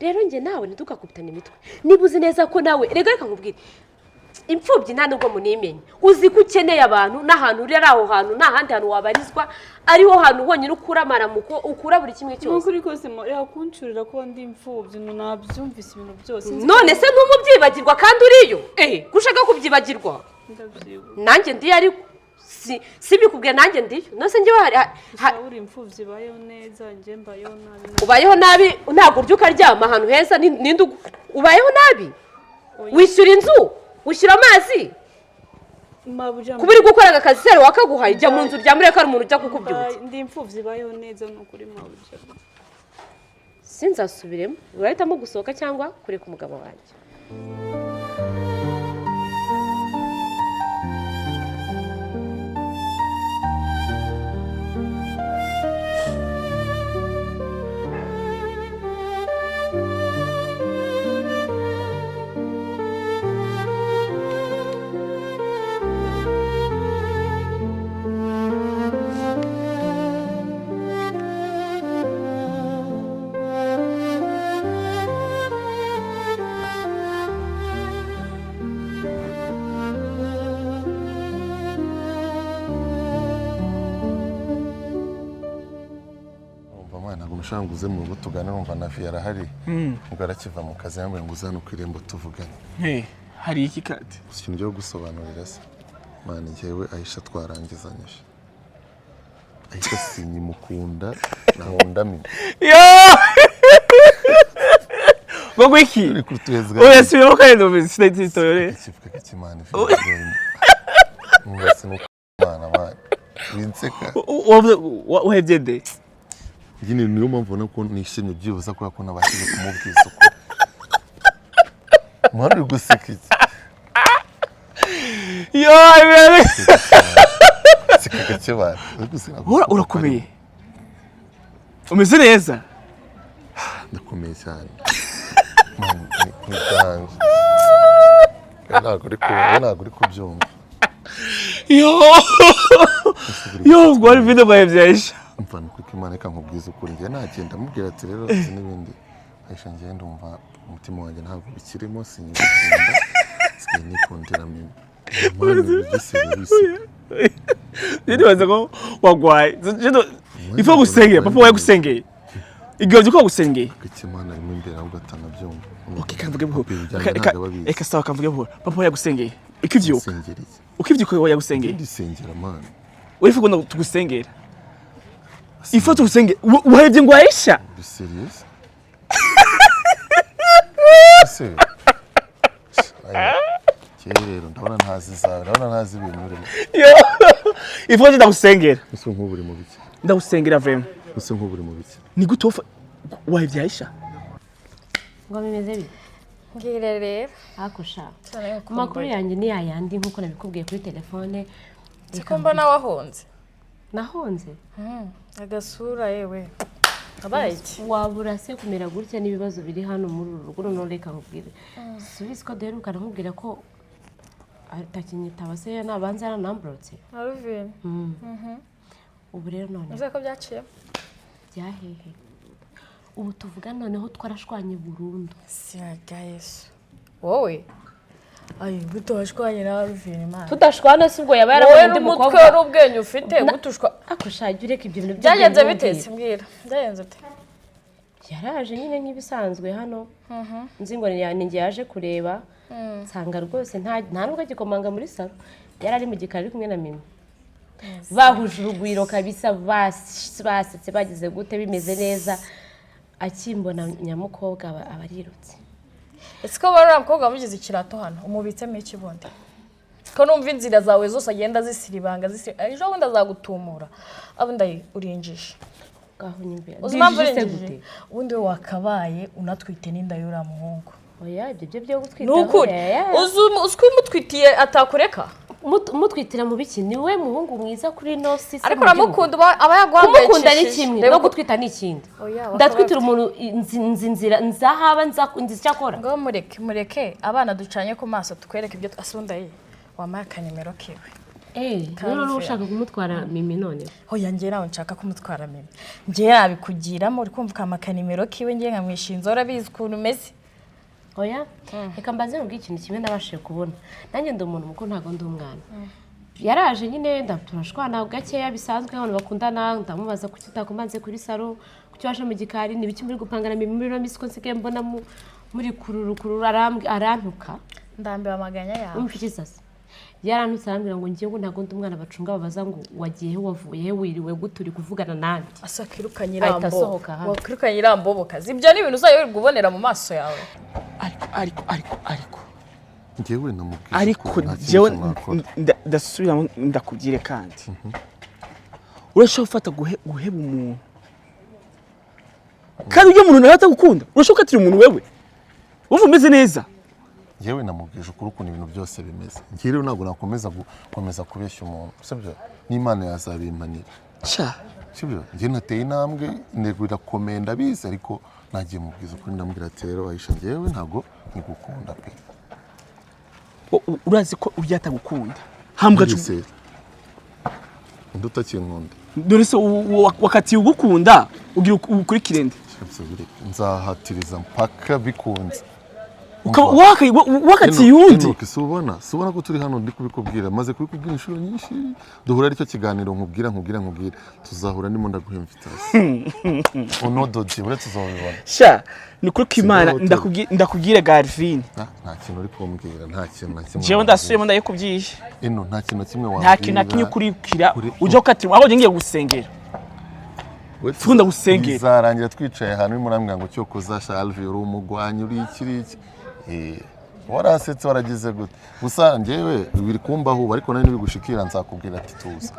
rero nge nawe ntidukakubitane imitwe niba uzi neza ko nawe rega reka nkubwire imfubyi nta nubwo munimenye uzi ko ukeneye abantu n'ahantu uri aho hantu nta handi hantu wabarizwa ariho hantu honyine ukura amaramuko ukura buri kimwe cyose n'ukuri kose yakuncurira ko ndi imfubyi nabyumvise ibintu byose none se ntumubyibagirwa kandi uriyo gushaka kubyibagirwa nanjye ndiye ariko si bikubwiye nanjye ndiyo nose njye uri imfubyi bayeho neza njye mbayeho nabi ubayeho nabi ntabwo urya ukaryama ahantu heza ninde ubayeho nabi wishyura inzu wishyura amazi kuba uri gukora akazi sero wakaguhaye jya mu nzu uryamure ko ari umuntu ujya kukubyutsa ndi imfubyi bayeho neza n'ukuri mabuja sinzasubiremo urahitamo gusohoka cyangwa kureka umugabo wanjye Shanguze mu rugo tugana numva na Fiera hari ugarakiva mu kazi yambaye ngo uzana kwirembo tuvugane hari iki kati ikintu cyo gusobanurira se mane njyewe Aisha twarangizanyije Aisha sinyimukunda nahondamye Gogo iki oya sibyo kandi ndumvise sitoyore kifuka kimana ngase no mwana winseka uhebye de Gini niyo mpamvu nako nishimye byibuza ko yakona bashije kumubwiza uko Mwari guseka iki Yo Sika cyabana urakomeye Umeze neza Ndakomeye cyane Nitanje ntabwo uri kubyumva Yo gwari video bayevyaisha Mfana kuko Imana ikankubwiza ukuri ngiye nagenda mubwira ati rero n'ibindi Aisha ngiye ndumva umutima wanjye ntabwo bikirimo sinyikunda sinikundira mimi Mwana bigiserisi Ndibaza ko wagwaye Ifo gusengera papa waye gusengeye Igyo ko gusengeye Ikimana rimwe imbere ahubwo atanabyumva Okay kamvuge buho Eka sawa kamvuge buho papa waye gusengeye Ikivyuka Ukivyuka waye gusengeye Ndisengera man Wewe ngo tugusengera Ifo tugusengera uhebye ngo Aisha Be serious Rero ndabona ntazi zawe ndabona ntazi ibintu urimo Ifo ndagusengera Ese nk'uburi mu biki ndagusengera vrema Ese nk'uburi mu biki Ni gute wahebye Aisha ngo bimeze bi Ngire rero akusha Amakuru yanjye ni yayandi nkuko nabikubwiye kuri telefone Siko mbona wahonze Nahonze agasura yewe abaye wabura se kumera gutya n'ibibazo biri hano muri uru rugo no reka nkubwire Subize ko deruka nkubwira ko atakinyitaba se nabanza yaranambrotse Aruvine ubu rero none Uze ko byaciye byahehe ubu tuvuga noneho twarashwanye burundu Siyaga Yesu wowe Ayi gutashwanye na Aruvine man tudashwana se ubwo yaba yaramundi mukobwa wowe n'umutwe n'ubwenye ufite gutushwa akushaje ureka ibyo bintu byagenze bitese mbwira byagenze te yaraje nyine nk'ibisanzwe hano nzi ngo ninjye yaje kureba nsanga rwose nta nubwo agikomanga muri salo yari ari mu gikari kumwe na mimi bahuje urugwiro kabisa basetse bagize gute bimeze neza akimbona nyamukobwa abarirutse ese ko bari umukobwa wamugize ikirato hano umubitsemo ikibundi ko numva inzira zawe zose agenda zisiribanga ejo bundi azagutumura abundi urinjishe gaho nyimbe uzimamvire gute ubundi wakabaye unatwite n'inda y'ura muhungu oya ibyo byo gutwita nukuri uzwi mutwitiye atakureka mutwitira mu biki ni we muhungu mwiza kuri no sisi ariko ramukunda aba yagwambaye kumukunda ni kimwe no gutwita ni ikindi ndatwitira umuntu nzinzira nzahaba nzi cyakora ngo mureke abana ducanye ku maso tukwereka ibyo asunda ye wamaye akanimero kiwe none ushaka kumutwara Mimi none hoya njye nawe nshaka kumutwara Mimi njye yabikugiramo uri kumva kamaka nimero kiwe njye nkamwishinza urabizi ukuntu umeze oya reka mbaze mu bw'ikintu kimwe nabashije kubona nanjye ndi umuntu mukuru ntago ndi umwana yaraje nyine ndaturashwana gakeya bisanzwe abantu bakundana ndamubaza kuki utakumanze kuri salo kuki waje mu gikari nibiki muri gupangana Mimi muri Miss ko nsigaye mbona muri kururu arantuka ndambiwe amaganya yawe umfite sasa yarantutse arambwira ngo ngiye ngo ntago ndi umwana bacunga babaza ngo wagiye he wavuye he wiriwe guturi kuvugana nande asakirukanye irambo wakirukanye irambo bokazi ibyo ni ibintu uzayirirwa ubonera mu maso yawe ariko njyewe namubwiye ariko jewe ndasubira ndakubwire kandi urashobora gufata guheba umuntu kandi uyo muntu nawe atagukunda urashobora gukatira umuntu wewe wumva umeze neza yewe namubwije ukuri ukuntu ibintu byose bimeze njye rero ntabwo nakomeza kubeshya umuntu sibyo n'Imana yazabimpanira sibyo njye nateye intambwe intego irakomeye ndabizi ariko nagiye mubwiza ukuri ndamubwira ati rero Aisha njyewe ntabwo nkigukunda pe urazi ko urya atagukunda hambwa cyose ndutakinkunda dore se wakatiye ugukunda ugira ukurikire nde nzahatiriza mpaka bikunze wakati yundi subona ko turi hano ndi kubikubwira maze kubikubwira inshuro nyinshi duhura aricyo kiganiro nkubwira tuzahura ndimo ndaguha invitation onododi bure tuzobibona sha ni kuri Imana ndakubwira Garvin nta kintu uri kumbwira nta kintu na kimwe jewe ndasubiyemo ndayikubyiye nta kintu na kimwe wambwira nta kintu na kimwe ukurikira uje ukatira aho ngiye gusengera funda gusengera bizarangira twicaye ahantu murambwira ngo cyo kuzasha Alvi uri umugwanyi uri ikiriki warasetse waragize gute gusa njyewe biri kumbaho ariko nari nibigushikira nzakubwira ati tuza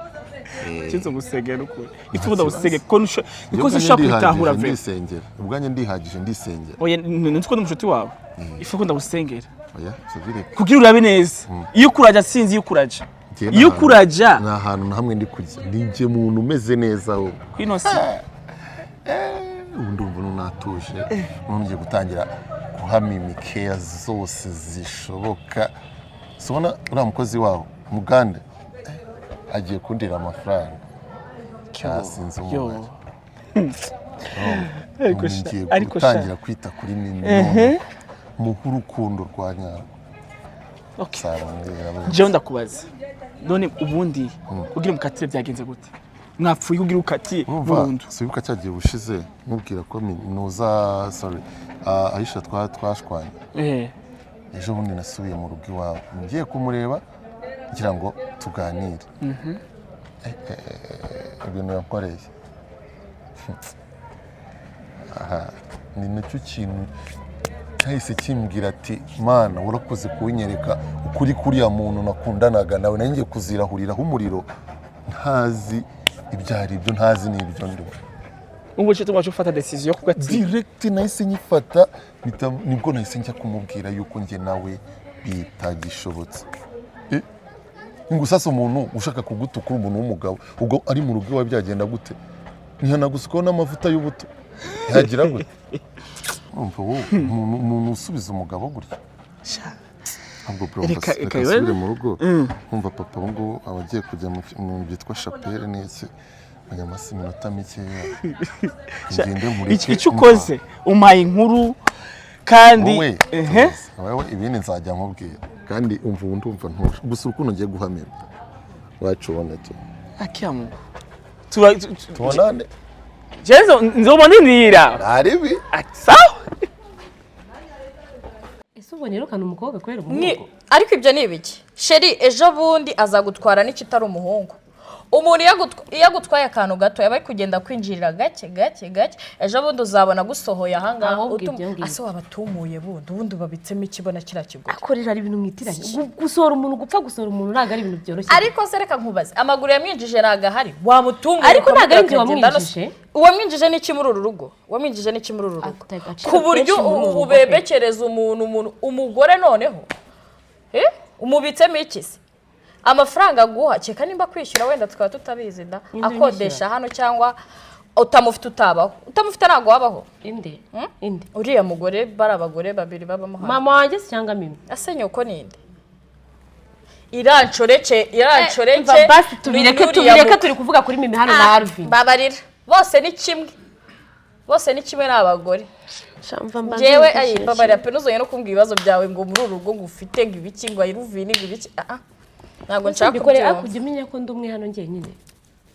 kinzo gusengera uko ifunda gusengera niko ushaka kwitahura ve ndisengera ubwanye ndihagije ndisengera oya nitwo n'umushuti wawe ifunda gusengera oya sivire kugira urabe neza iyo kuraja sinzi iyo kuraja iyo kuraja na hantu na hamwe ndi kujya ndije muntu umeze neza wo kwino si ndumva natuje ngiye gutangira guhamima care zose zishoboka sobona uriya mukozi wawe Mugande agiye kundira amafaranga cyasinze umubare ariko gutangira kwita kuri Mimi muha urukundo rwa nyarwo jewe ndakubaza none ubundi ugira umukatire byagenze gute mwapfuye ugira ukatiye burundu sibuka cyagiye bushize mubwira ko nuza Aisha twashwanye ejo bundi nasubiye mu rugo iwawe ngiye kumureba ngira ngo tuganire ibintu yakoreye ni nacyo kintu cyahise kimbwira ati mana urakoze kunyereka ukuri kuriya muntu nakundanaga nawe nanjye kuzirahuriraho umuriro ntazi ibyari ibyo ntazi n'ibyo ndimo ubwo cyo tumaje ufata decision yo kugati direct nahise nyifata nibwo nahise njya kumubwira yuko nge nawe bitagishobotse ingusasa umuntu ushaka kugutukura umuntu w'umugabo ubwo ari mu rugo iwawe byagenda gute ntihanagusukaho n'amavuta y'ubuto yagira gute umuntu usubiza umugabo gutya ntabwo reka asubire mu rugo nkumva papa ngo abagiye kujya mu byitwa chapelle n'iki abanyamasi minota mikeya ngende muri icyo ukoze umpaye inkuru kandi wowe ibindi nzajya nkubwira kandi umva ndumva ntuje gusa urukundo ngiye guhamira wacubona tu akiyamu tubonane jezo nzobona indira aribi sawa ese ubwo nirukana umukobwa kwera umuhungu ariko ibyo ni ibiki sheri ejo bundi azagutwara n'ikitari umuhungu umuntu iyo agutwaye akantu gato yaba ari kugenda kwinjirira gake ejo bundi uzabona gusohoye ahangaha ase wabatumuye bundi babitsemo ikibona kiriya kigori akorera ari ibintu mwitiranye gusohora umuntu gupfa gusohora umuntu ntabwo ari ibintu byoroshye ariko se reka nkubaze amaguru yamwinjije ntabwo ahari wamutumuye ariko ntabwo ari njye wamwinjije uwamwinjije n'iki muri uru rugo wamwinjije n'iki muri uru rugo ku buryo ubebekereza umuntu umugore noneho umubitsemo iki se amafaranga aguha cyeka nimba kwishyura wenda tukaba tutabizi da akodesha hano cyangwa utamufite utabaho utamufite ntago wabaho inde uriya mugore bari abagore babiri babamo hano mama wanjye cyangwa Mimi ase nyoko ninde irancoreke basi tubireke turi kuvuga kuri Mimi hano na Alvin babarira bose ni kimwe n'abagore jewe ayi babarira pe nuzonye no kumbwira ibibazo byawe ngo muri urugo ngufite ngo ibiki ngo ayiruvini ngo ibiki ntabwo nshaka kubikora kujya umenya ko ndi umwe hano njye nyine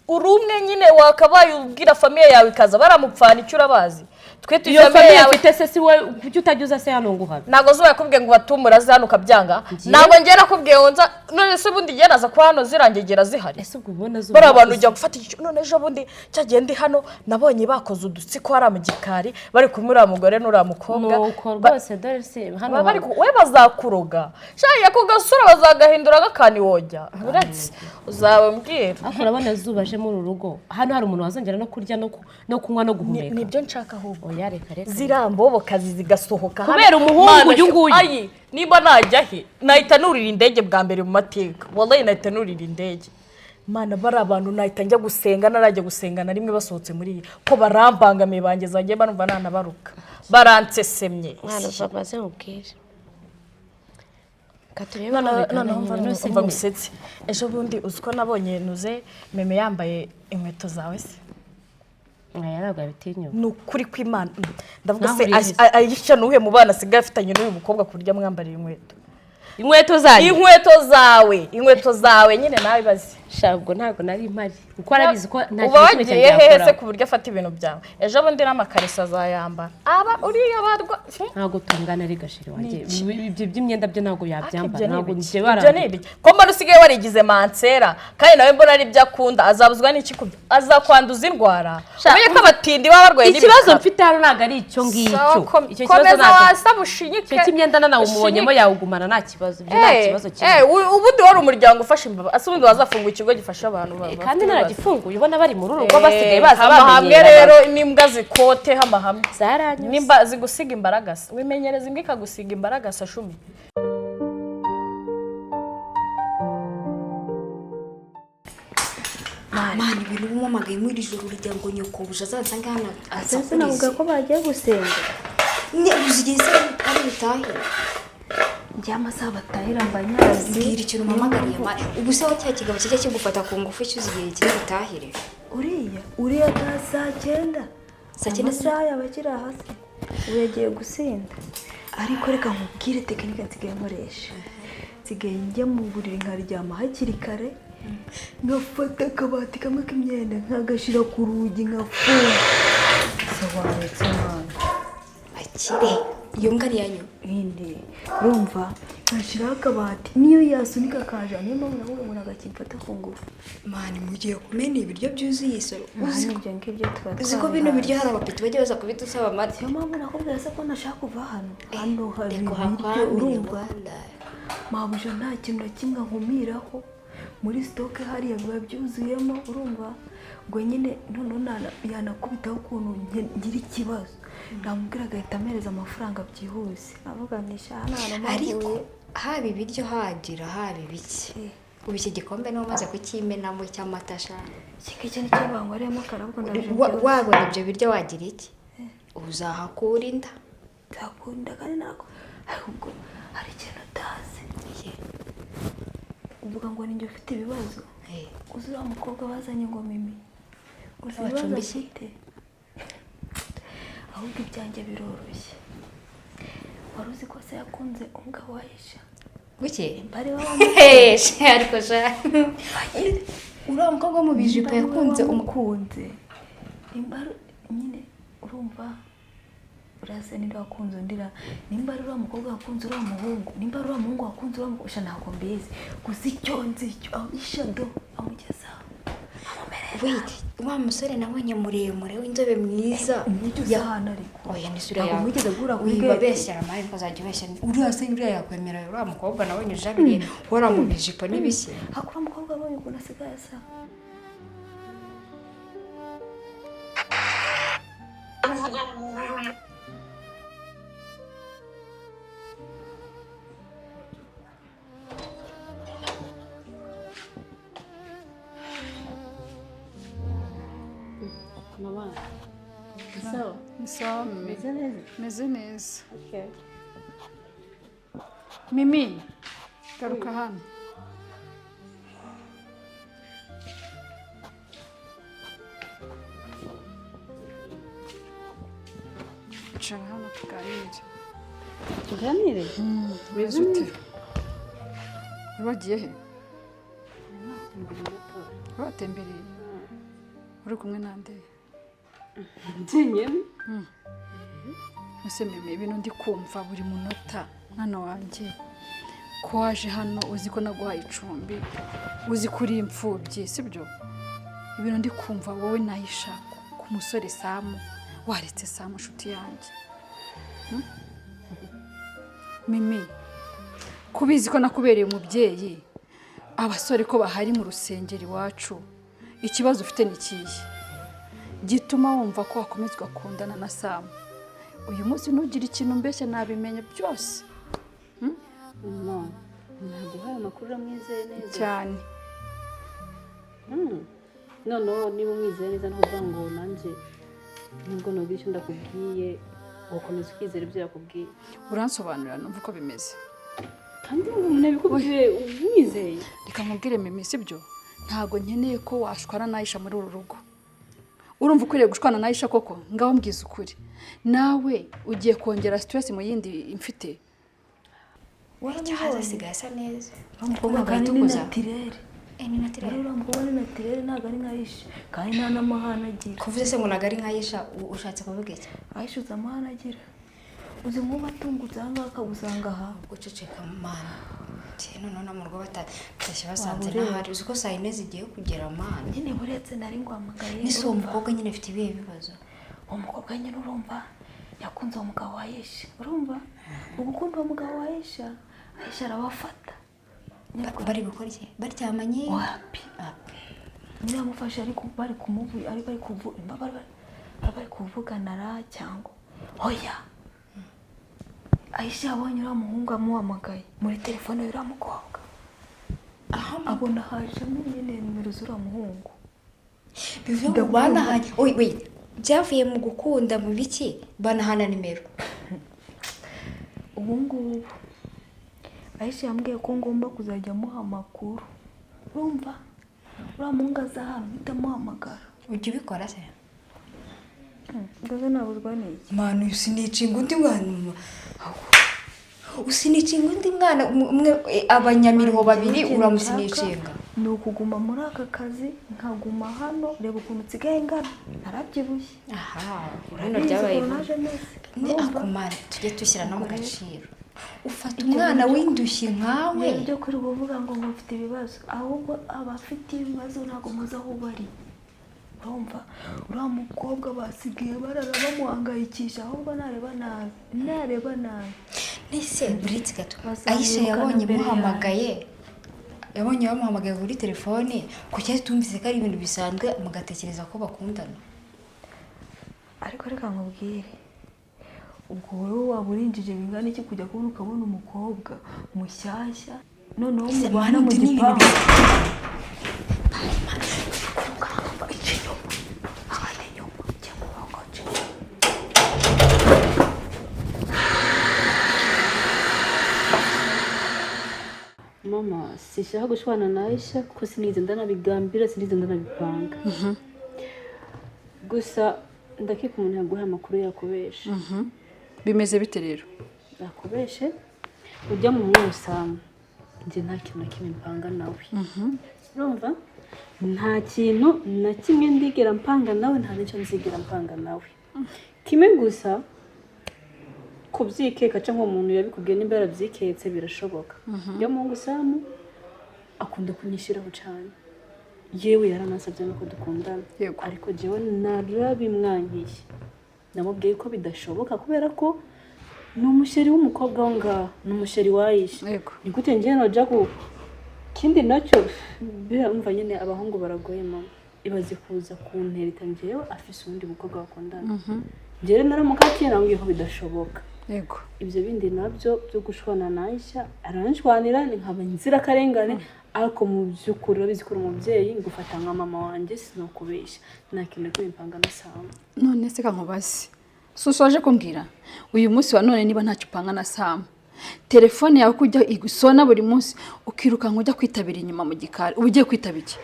uri umwe nyine wakabaye ubwira famiye yawe ikaza baramupfana icyo urabazi twe iyo famiye yawe mfite se si we kuki utagize se hano nguhabe ntago zuba yakubwiye ngo batumura zano kabyanga ntago ngiye nakubwiye ngo nza none se bundi ngiye naza ko hano zirangegera zihari ese ubwo ubona zuba bara abantu ujya gufata icyo none ejo bundi cyagiye ndi hano nabonye bakoze udutsiko hari amugikari bari kumwe uriya mugore n'uriya mukobwa nuko rwose dore se hano bari we bazakuroga shaye ako gasura bazagahindura gakani wojya uretse uzawe mbwira aho urabona zuba je muri urugo hano hari umuntu wazongera no kurya no kunywa no guhumeka nibyo nshaka ahubwo yareka zirambobo kazi zigasohoka kubera umuhungu uyu nguyu ayi niba najya he nahita nurira indege bwa mbere mu mateka wallahi nahita nurira indege mana bari abantu nahita njya gusenga narajya gusenga na rimwe basohotse muri ko barambangamiye bangeza ngiye banumva nanabaruka baransesemye mwana papa se mubwire umva musetse ejo bundi uziko nabonye nuze Meme yambaye inkweto zawe se ntabwo abitinyuka ni ukuri kw'Imana ndavuga se Aisha nuhe mu bana asigaye afitanye n'uyu mukobwa ku buryo amwambarira inkweto zawe nyine nawe bazi shabwo ntabwo nari impari kuko arabizi ko nta kintu kimwe cyakora se ku buryo afata ibintu byawe ejo bundi n'amakarisa azayambara uriya barwa ntabwo tungana ari gashiri wanjye ibyo by'imyenda byo ntabwo yabyambara ntabwo njye barambye ko mbona usigaye warigize mansera kandi nawe mbona ari byo akunda azabuzwa n'iki azakwanduza indwara umenye ko abatindi baba barwaye n'ibikara ikibazo mfite hano ntabwo ari icyo ngicyo icyo kibazo ntabwo icyo cy'imyenda nawe umubonyemo yawugumana nta kibazo ibyo nta kibazo ubundi wari umuryango ufasha imbabazi ase ubundi wazafunga ikigo gifasha abantu kandi naragifunguye ubona bari mu rugo basigaye baza bamenyera hamwe rero n'imbwa zikote hamwe zaranyuze nimba zigusiga imbaragasa wimenyereza imbwa ikagusiga imbaragasa shumi Mani ibintu bumamagaye muri ijoro rya ngo nyokobuje azansanga hano ase navuga ko bagiye gusenga ni uzigeze ari bitahira njya amasaha batahira mbanyazi mbwira ikintu mamagariye mani ubu se cya kigabo kijya kigufata ku ngufu cyuzi igihe kiri bitahire uriya ta saa 9 amasaha yabakira hasi uyagiye gusinda ariko reka nkubwire tekinike nsigaye nkoresha nsigaye njya mu buriri nkaryama hakiri kare ngafata akabati kamwe k'imyenda nkagashira ku rugi nkafunga sobanutse mwana akire iyo mbwa yanyu indi urumva nkashiraho akabati niyo yasunika kaja niyo mpamvu nawe umuntu agakimfata ku ngufu mani mugiye kumena ibiryo byuzuye isoro ibyo ngibyo uzi ko bino biryo hari abapeti bajya baza kubitusaba amata niyo mpamvu nakubwira se ko nashaka kuva hano hari ibiryo urumva mabuja nta kintu na kimwe nkumiraho muri stoke hariya biba byuzuyemo urumva ngo nyine none yanakubitaho ukuntu ngira ikibazo ndamubwira agahita amereza amafaranga byihuse avuganisha hano ariko haba ibiryo hagira haba ibiki ubu iki gikombe niba umaze kukimenamo cy'amata ashaka iki nicyo bangwariyemo karabwo ndaje wabona ibyo biryo wagira iki uzahakura inda nzakunda kandi nako ahubwo hari ikintu utazi uvuga ngo ninjye ufite ibibazo uzura umukobwa bazanye ngo Mimi uzi ibibazo afite ahubwo ibyanjye biroroshye wari uzi ko se yakunze umugabo wa Aisha guke bari ariko sha uriya mukobwa mu bijipo yakunze umukunze nyine urumva urase nira wakunze ndira nimba ari uriya mukobwa wakunze uriya muhungu nimba ari uriya muhungu wakunze uriya mukobwa ntabwo mbizi gusa icyo nzi icyo Aisha do amugezaho wait wa musore nabonye muremure w'inzobe mwiza yahana ariko oya ni sura yawe mwigeze gura wiba beshyara amahari ko azajya beshyira uriya se uriya yakwemera uriya mukobwa nabonye ujabiriye wora mu bijipo n'ibisi hakura mukobwa abonye ukuntu asigaye asa mama sawa meze neza Mimi garuka hano icara hano tuganire. Tuganire? Wize ute? Wagiye he? Watembereye? Uri kumwe nande? Ntinyeme? Ese meme ibintu ndi kumva buri munota mwana wanjye. Ko waje hano uzi ko naguhaye icumbi, uzi kuri imfubyi, sibyo? Ibintu ndi kumva wowe na Aisha ku musore Samu, waretse Samu nshuti yanjye. Mimi, kubizi ko nakubereye umubyeyi, abasore ko bahari mu rusengero iwacu, ikibazo ufite ni kihe? Gituma wumva ko wakomezwa kundana na Samu. Uyu munsi nugira ikintu mbeshya nabimenye byose. Mama, naguhaye amakuru uramwizeye neza Cyane. Noneho niba umwizeye neza ntuvuga ngo nanjye nubwo nubwo icyo ndakubwiye ukomeza ukizera ibyo yakubwiye. Uransobanurira numva uko bimeze. Kandi umuntu abikubwiye umwizeye. Reka nkubwire Mimi, sibyo? Ntago nkeneye ko washwana na Aisha muri uru rugo. Urumva ukwiriye gushwana na Aisha koko? Ngaho mbwiza ukuri. Nawe ugiye kongera stress mu yindi mfite. Waramuhaza sigaye asa neza. Umukobwa kandi ni natirere. Ni natirere. Umukobwa ni natirere ntabwo ari nka Aisha. Kandi nta n'amahane agira. Kuvuze se ngo ntabwo ari nka Aisha ushatse kuvuga iki? Aisha uzi amahane agira. Uzi nk'ubu atungutse aha ngaha akagusanga aha. Guceceka mana. Noneho mu rugo batashye basanze n'ahari. Uzi ko saa yine zigiye kugera mana. Nyine buretse nari nguhamagaye. Nise uwo mukobwa nyine afite ibihe bibazo. Uwo mukobwa nyine urumva yakunze uwo mugabo wa Aisha. Urumva? Ubu ukunda uwo mugabo wa Aisha. Aisha arabafata. Bari gukora iki? Baryamanye? Wapi? Nyine amufashe ariko bari kumuvuga, ari bari kuvugana ra cyangwa oya. Aisha abonye uriya muhungu amuhamagaye muri telefone y'uriya mukobwa. Abona hajemo nyine nimero z'uriya muhungu. Bivuye ngo banahanye. Wait. Byavuye mu gukunda mu biki? Banahana nimero. Ubu ngubu Aisha yambwiye ko ngomba kuzajya muha amakuru. Urumva? Uriya muhungu aza hano mpita muhamagara. Ujya ubikora se? Ngaze nabuzwa n'iki? Manu usinicinga undi mwana. Usinicinga undi mwana umwe abanyamiriho babiri uramusinicinga. Ni ukuguma muri aka kazi nkaguma hano reba ukuntu nsigaye ngana narabyibushye. Aha, urano byabaye. Ni akumara tujye tushyira no mu gaciro. Ufata umwana w'indushyi nkawe. Ibyo kuri kuvuga ngo mufite ibibazo ahubwo abafite ibibazo ntago muza aho bari. Urumva uriya mukobwa basigaye barara bamuhangayikisha ahubwo nareba nabi. Nise buretse gato. Aisha yabonye muhamagaye. Yabonye bamuhamagaye kuri telefone kuko tumvise ko ari ibintu bisanzwe mugatekereza ko bakundana. Ariko reka nkubwire. Ubwo wowe waburinjije bingana iki kujya kubona ukabona umukobwa mushyashya noneho mubana mu gipangu. Mama, sishaka gushwana na Aisha kuko sinize ndanabigambira sinize ndanabipanga. Gusa ndakeka umuntu yaguha amakuru yakubesha. Bimeze bite rero? Yakubeshe ujya mu Samu. Nje nta kintu na kimwe mpanga nawe. Urumva? Nta kintu na kimwe ndigera mpanga nawe, nta n'icyo nzigera mpanga nawe. Kimwe gusa kubyikeka cyangwa umuntu yabikubwiye nimba yarabyiketse birashoboka. Yo mu Samu akunda kunyishiraho cyane. Yewe yaranasabye nuko dukundana. Ariko jewe narabimwankiye. Namubwiye ko bidashoboka kubera ko ni umusheri w'umukobwa wo ngaha, ni umusheri wa Aisha. Ni gute ngiye noja ku kindi nacyo biramva nyine abahungu baragoye mama. Ibaze kuza kuntereta ngewe afise undi mukobwa bakundana. Njyewe naramukatiye nambwiye ko bidashoboka. Ibyo bindi nabyo byo gushwana na Aisha aranjwanira ni nkaba nzira karengane ariko mu byukuri urabizi ko umubyeyi ngufata nka mama wanjye sinokubeshya nta kintu kwimpanga na Samu. None se kankubaze susoje kumbwira uyu munsi wa none niba ntacyo upanga na Samu telefone yawe kujya igusona buri munsi ukiruka nkujya kwitabira inyuma mu gikari ugiye kwitabiki.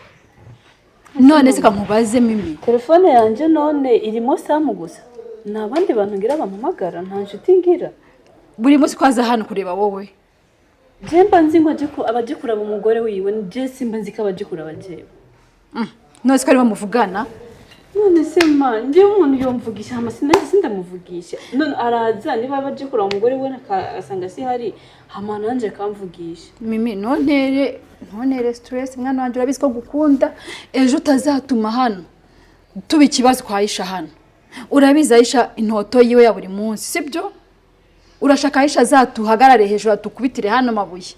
None se kankubaze Mimi telefone yanje none irimo Samu gusa nta bandi bantu ngira bampamagara nta nshuti ngira buri munsi kwaza hano kureba wowe je mba nzi ngo abaje kuraba umugore wiwe je simba nzi ko abaje kuraba jewe none ko ari bamuvugana none se ma njye umuntu yomvugisha sindamuvugisha none araza niba abaje kuraba umugore we asanga si hari hama nanje kamvugisha mimi ntonere stress mwana wanje urabizi ko gukunda ejo utazatuma hano tuba ikibazo kwa Aisha hano urabizi Aisha intoto yiwe ya buri munsi sibyo urashaka Aisha zatuhagarare hejuru atukubitire hano mabuye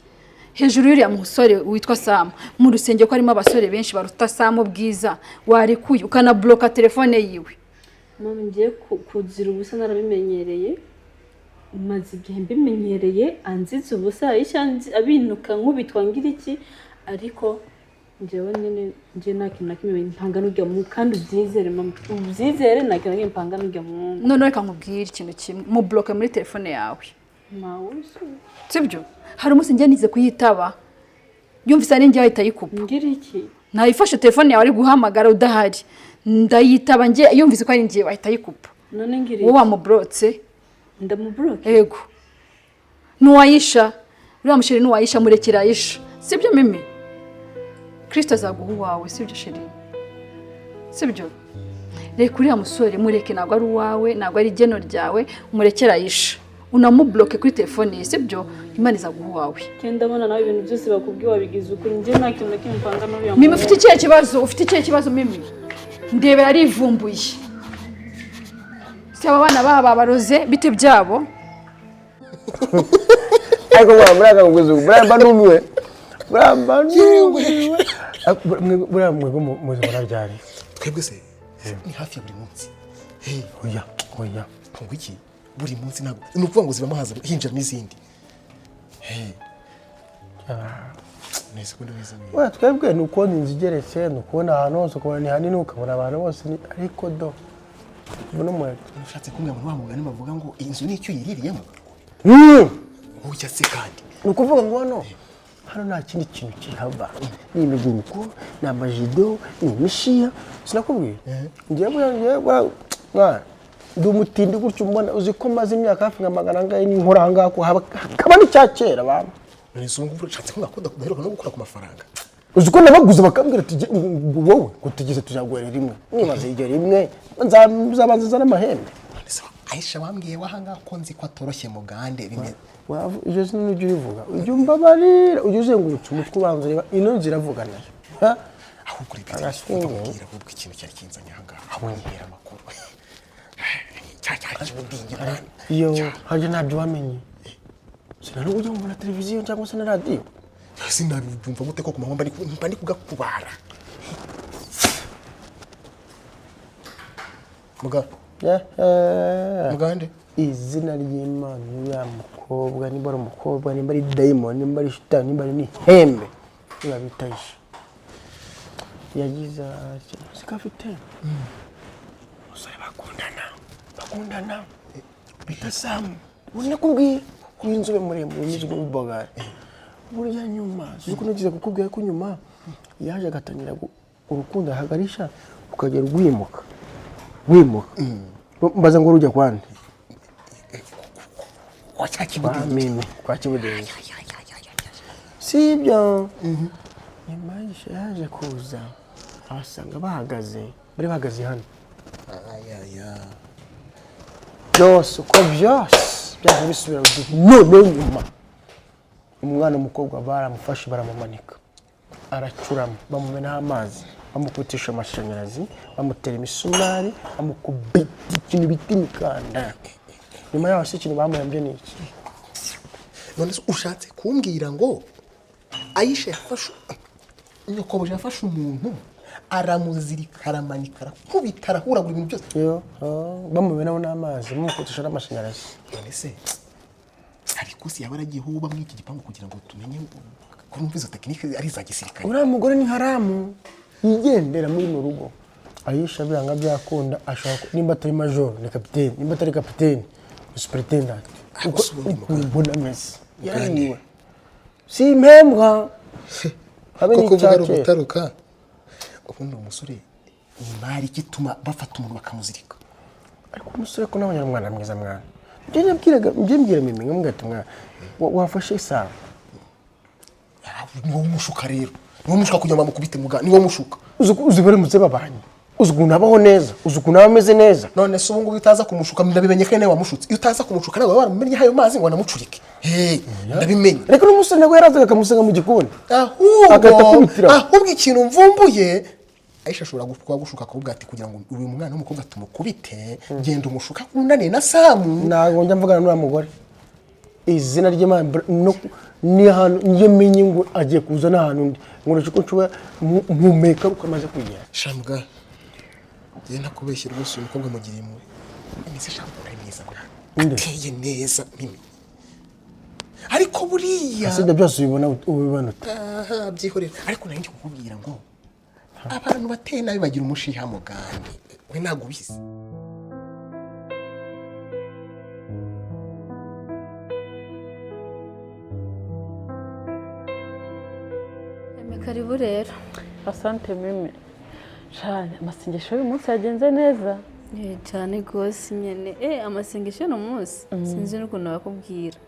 hejuru yuriya musore witwa Sam mu rusenge ko arimo abasore benshi baruta Sam ubwiza warekuye ukana bloka telefone yiwe mama ngiye kuzira ubusa narabimenyereye maze igihe mbimenyereye anziza ubusa Aisha abinuka nkubitwa ngira iki ariko njyewe nyine ngiye nta kimwe mpanga n'ujya mu kandi ubyizere mama ubyizere nta kintu mpanga n'ujya mu none reka nkubwire ikintu kimwe mu bloke muri telefone yawe nawe sibyo hari umunsi njye nize kuyitaba yumvise ari njye ahita yikupa ngira iki nayifashe telefone yawe ari guhamagara udahari ndayitaba njye yumvise ko ari njye ahita yikupa none ngira wowe wamublotse ndamubloke yego nuwayisha uriya musheri nuwayisha murekera Aisha sibyo mimi Kristo azaguha uwawe sibyo sheri sibyo reka uriya musore mureke ntabwo ari uwawe ntabwo ari igeno ryawe umurekera Aisha unamubloke kuri telefone ye sibyo Imana izaguha uwawe kenda ndabona nawe ibintu byose bakubwiye wabigize ukuri njye nta kintu na kimwe mpanga n'uriya mimi ufite ikihe kibazo mimi ndebe yarivumbuye si aba bana baba baroze bite byabo ariko muraga kuguza buramba numiwe buramba numiwe buramwe muzi bararyari twebwe se ni hafi ya buri munsi oya ngo iki buri munsi ntabwo ni ukuvuga ngo zibamo haza hinjira n'izindi neza ko ndabizi oya twebwe ni ukubona inzu igeretse ni ukubona ahantu hose ukabona ni hanini ukabona abantu bose ariko do ubu ushatse kumwe mu bamugani bavuga ngo inzu nicyo yiririyemo ujya se kandi ni ukuvuga ngo hano nta kindi kintu kihava ni imiguruko ni amajido ni imishiya sinakubwiye ngewe mwana ndi umutindi gutyo mbona uzi ko maze imyaka hafi nka magana angahe n'inkora ahangaha ko hakaba n'icya kera bana none ubu ushatse ko ngakunda kudaheruka no gukora ku mafaranga uzi ko nabaguze bakambwira ati wowe ngo tugeze tuzaguhera rimwe nibaze iryo rimwe nzabanza zana amahembe Aisha wambwiye wahangaha ko nzi ko atoroshye mugande bimwe iyo zina n'ujya ubivuga ujya umbabarira ujya uzengurutse umutwe ubanza ureba ino nzira avuga nayo ahubwo reka ndakubwira ahubwo ikintu cyari kinzanye ahangaha aho nibera amakuru iyo hajya ntabyo wamenye sinari ujya mu televiziyo cyangwa se na radiyo sinabibyumva gute ko ku mahomba mba ndi kugakubara mugande izina ry'Imana uriya mukobwa nimba ari umukobwa nimba ari dayimoni nimba ari shitani nimba ari n'ihembe niba bita Aisha yagize siko afite umusore bakundana bita Sam ubona kubwiye w'inzobe muremure n'ijwi n'ibogari burya nyuma ziko nagize kukubwira ko nyuma yaje agatangira urukundo hagarisha ukagera rwimuka mbaza ngo rujya kwande mimi kwa Kibudenga sibyo nyuma Aisha yaje kuza abasanga bari bahagaze hano byose uko byose byaje bisubira none nyuma umwana umukobwa baramufashe baramumanika aracurama bamumenaho amazi bamukutisha amashanyarazi bamutera imisumari bamukubita ikintu bita imikanda nyuma yaho se ikintu bamuhembye ni iki none ushatse kumbwira ngo Aisha nyokobuje yafashe umuntu aramuzirika aramanika arakubita arahuragura ibintu byose bamumenaho n'amazi bamukutisha n'amashanyarazi none se ariko si yaba aragiye huba muri iki gipangu kugira ngo tumenye ko numva izo tekinike ari za gisirikare uriya mugore ni haramu yigendera muri mu rugo Aisha byanga byakunda ashaka nimba atari major ni kapiteni nimba atari kapiteni ni superintendent ubona mesi yariwe si impembwa habe ni cyake gutaruka ubundi umusore imari gituma bafata umuntu bakamuzirika ariko umusore ko nawe umwana mwiza mwana mbwira mimi nkamubwira ati mwana wafashe isaha niwo mushuka rero niwo mushuka kugira ngo bamukubite muga niwo mushuka uzi baramutse babanye uzi ukuntu abaho neza uzi ukuntu aba ameze neza none se ubu ngubu utaza kumushuka ndabimenye ko nawe wamushutse iyo utaza kumushuka nawe waramumenye ayo mazi ngo anamucurike ndabimenye reka n'umusore nawe yarazaga akamusanga mu gikoni ahubwo ikintu mvumbuye Aisha ashobora gushuka akubwira ati kugira ngo uyu mwana w'umukobwa tumukubite genda umushuka unaniye na Samu ntabwo njya mvugana n'uriya mugore izina ry'Imana ni ahantu niyo menye ngo agiye kuza n'ahantu undi ngo nacyo nshobora mpumeka ukamaze kugera shambwa njye nakubeshye rwose uyu mukobwa mugiriye imwe nise shambwa ari mwiza ateye neza mimi ariko buriya asibye byose ubibona byihorera ariko nanjye kukubwira ngo abantu bateye nabi bagira umushiha mugandi we ntabwo ubizi karibu rero asante mimi cyane amasengesho y'uyu munsi yagenze neza cyane rwose nyine amasengesho y'uno munsi sinzi n'ukuntu bakubwira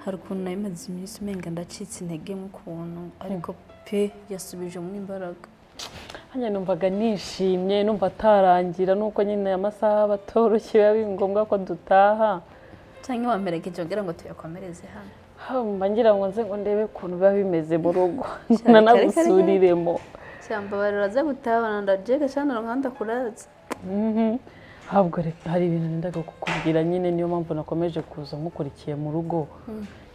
hari ukuntu nayo imaze iminsi umenga ndacitse intege mu kuntu ariko pe yasubijemo imbaraga hanyuma numvaga nishimye numva atarangira nuko nyine amasaha batoroshye biba ngombwa ko dutaha cyangwa wamperekeje wagira ngo tuyakomereze hano mba ngira ngo nze ngo ndebe ukuntu biba bimeze mu rugo nanagusuriremo cyamba baraza gutabana ndajega cyane ruhanda kuraza ahubwo hari ibintu nendaga kukubwira nyine niyo mpamvu nakomeje kuza nkukurikiye mu rugo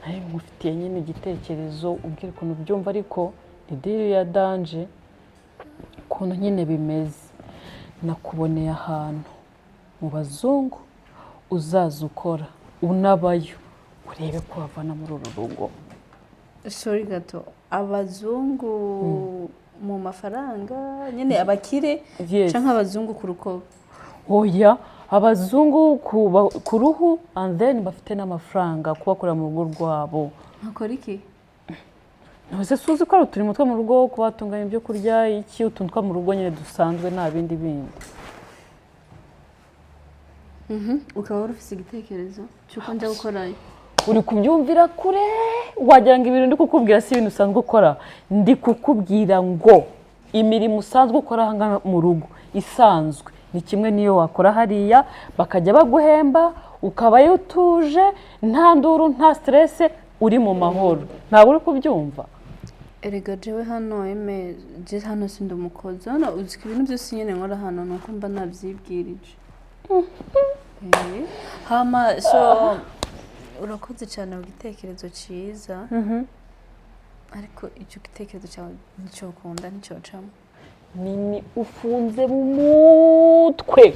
nari mufitiye nyine igitekerezo ubwira ukuntu byumva ariko ni diri ya danje ukuntu nyine bimeze nakuboneye ahantu mu bazungu uzaza ukora unabayo urebe ko wavana muri uru rugo sorry gato abazungu mu mafaranga nyine abakire cyangwa abazungu ku rukobo oya abazungu ku ruhu and then bafite n'amafaranga kubakora mu rugo rwabo akora iki nose suzi ko ari uturimo two mu rugo kubatunganya ibyo kurya iki utuntu two mu rugo nyine dusanzwe nta bindi bindi ukaba wari ufite igitekerezo cy'uko njya gukorayo uri kubyumvira kure wagira ngo ibintu ndi kukubwira si ibintu usanzwe ukora ndi kukubwira ngo imirimo usanzwe ukora hanga mu rugo isanzwe ni kimwe niyo wakora hariya bakajya baguhemba ukabayo utuje nta nduru nta stress uri mu mahoro ntabwo uri kubyumva erega jewe hano je hano sindi umukozi hano uzi ibintu byose nyine nkora hano nuko mba nabyibwirije hama so urakoze cyane mu gitekerezo cyiza ariko icyo gitekerezo cyawe nicyo ukunda nicyo camo nini ufunze mu mutwe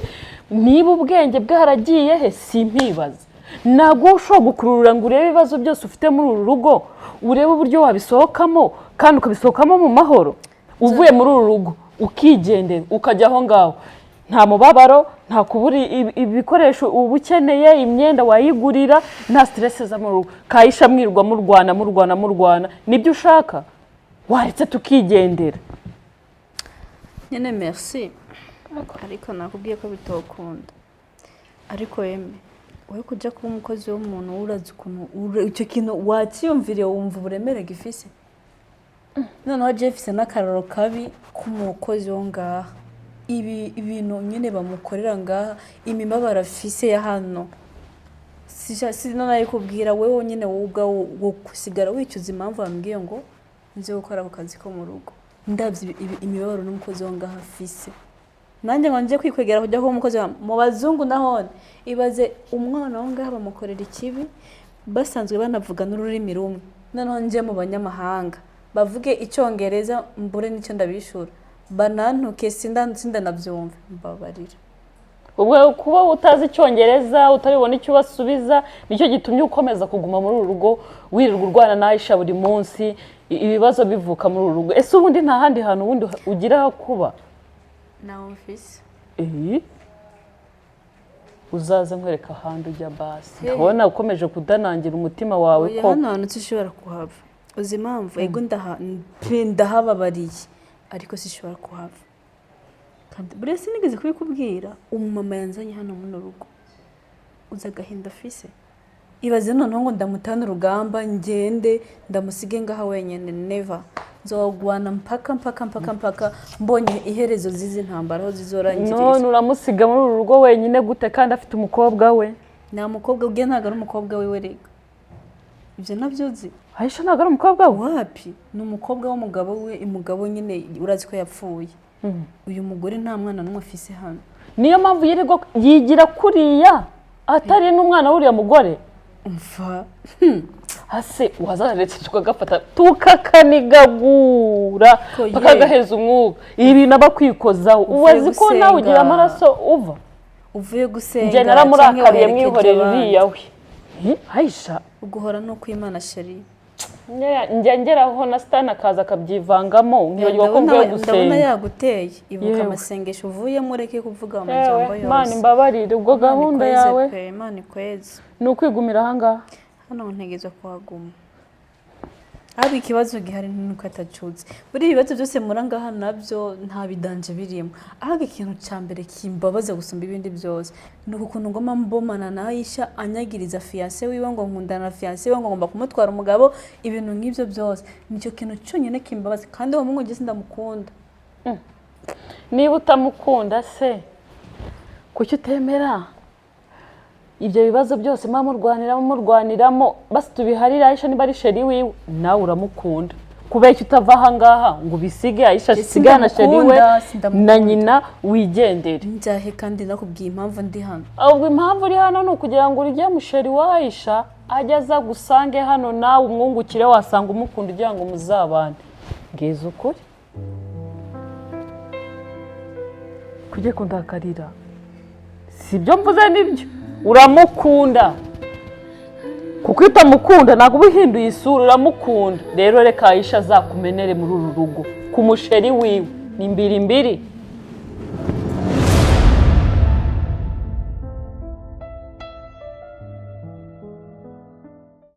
niba ubwenge bwaragiye he simpibaza ntabwo ushobora gukurura ngo urebe ibibazo byose ufite muri uru rugo urebe uburyo wabisohokamo kandi ukabisohokamo mu mahoro uvuye muri uru rugo ukigendera ukajya aho ngaho nta mubabaro nta kubura ibikoresho uba ukeneye imyenda wayigurira nta stress za mu rugo Aisha mwirwa murwana nibyo ushaka waretse tukigendera nyine merci ariko nakubwiye ko bitokunda ariko yeme wowe kujya kuba umukozi w'umuntu urazi ukuntu icyo kintu wakiyumviriye wumva uburemere gifise noneho jefise n'akararo kabi k'umukozi wo ngaha ibintu nyine bamukorera ngaha imibabaro afise ya hano sinanaye kubwira wewe nyine wowe ubwawe wo kusigara wicuza impamvu bambwiye ngo nze gukora ako kazi ko mu rugo ndabye imibabaro n'umukozi wo ngaha afise nanjye ngo nje kwikwegera kujya kuba umukozi mu bazungu nahone ibaze umwana wo ngaha bamukorera ikibi basanzwe banavuga n'ururimi rumwe noneho nje mu banyamahanga bavuge icyongereza mbure n'icyo ndabishura banantuke sinda nabyumva mbabarira ubwo kuba utazi icyongereza utabibona icyo basubiza nicyo gitumye ukomeza kuguma muri uru rugo wirirwa urwana na Aisha buri munsi ibibazo bivuka muri uru rugo ese ubundi nta handi hantu ubundi ugira kuba na office uzaze nkwereka ahandi ujya basi ndabona ukomeje kudanangira umutima wawe ko hano hantu ushobora kuhava uzi impamvu ego ndahababariye ariko sishobora kuhava kandi buriya sinigeze kubikubwira umumama yanzanye hano muri rugo uza agahinda afise ibaze noneho ngo ndamutane urugamba ngende ndamusige ngaha wenyine never nzogwana mpaka mbonye iherezo zizi ntambara aho zizorangiriza none uramusiga muri uru rugo wenyine gute kandi afite umukobwa we nta mukobwa ubwe ntabwo ari umukobwa we werega ibyo nabyo uzi Aisha ntabwo ari umukobwa we wapi ni umukobwa w'umugabo we umugabo nyine urazi ko yapfuye uyu mugore nta mwana n'umwe afise hano niyo mpamvu yigira kuriya atari n'umwana w'uriya mugore mva hase wazaretse tukagafata tukakanigagura tukagaheza umwuka ibi nabakwikozaho uwazi ko nawe ugira amaraso uvuye gusenga njye naramurakariye mwihorera uriya we Aisha uguhora no kwimana sheri njya ngeraho na sitani akaza akabyivangamo nkibagirwa ko mvuye gusenga ndabona yaguteye ibuka amasengesho uvuyemo ureke kuvuga amajambo yose Imana imbabarire ubwo gahunda yawe Imana ikweze ni ukwigumira ahangaha hano ntegeza kuhaguma haba ikibazo gihari nuko atacutse buri ibibazo byose murangaha nabyo nta bidanje birimo ahubwo ikintu cya mbere kimbabaza gusumba ibindi byose ni ukuntu ngoma mbomana na Aisha anyagiriza fiancé wiwe ngo nkundana na fiancé wiwe ngo ngomba kumutwara umugabo ibintu nk'ibyo byose nicyo kintu cyonyine kimbabaza kandi uwo mungu ngeze ndamukunda niba utamukunda se kuki utemera ibyo bibazo byose murwaniramo basi tubiharira Aisha niba ari sheri wiwe nawe uramukunda kubera icyo utava ahangaha ngo ubisige Aisha sigana na sheri we na nyina wigendere njyahe kandi nakubwiye impamvu ndi hano ahubwo impamvu uri hano ni ukugira ngo urye musheri wa Aisha ajya aza gusange hano nawe umwungukire wasanga umukunda ugira ngo muzabane ngeze ukuri kujye kundakarira si ibyo mvuze nibyo uramukunda kuko utamukunda ntabwo uba uhinduye isura uramukunda rero reka Aisha azakumenere muri uru rugo ku musheri wiwe ni mbiri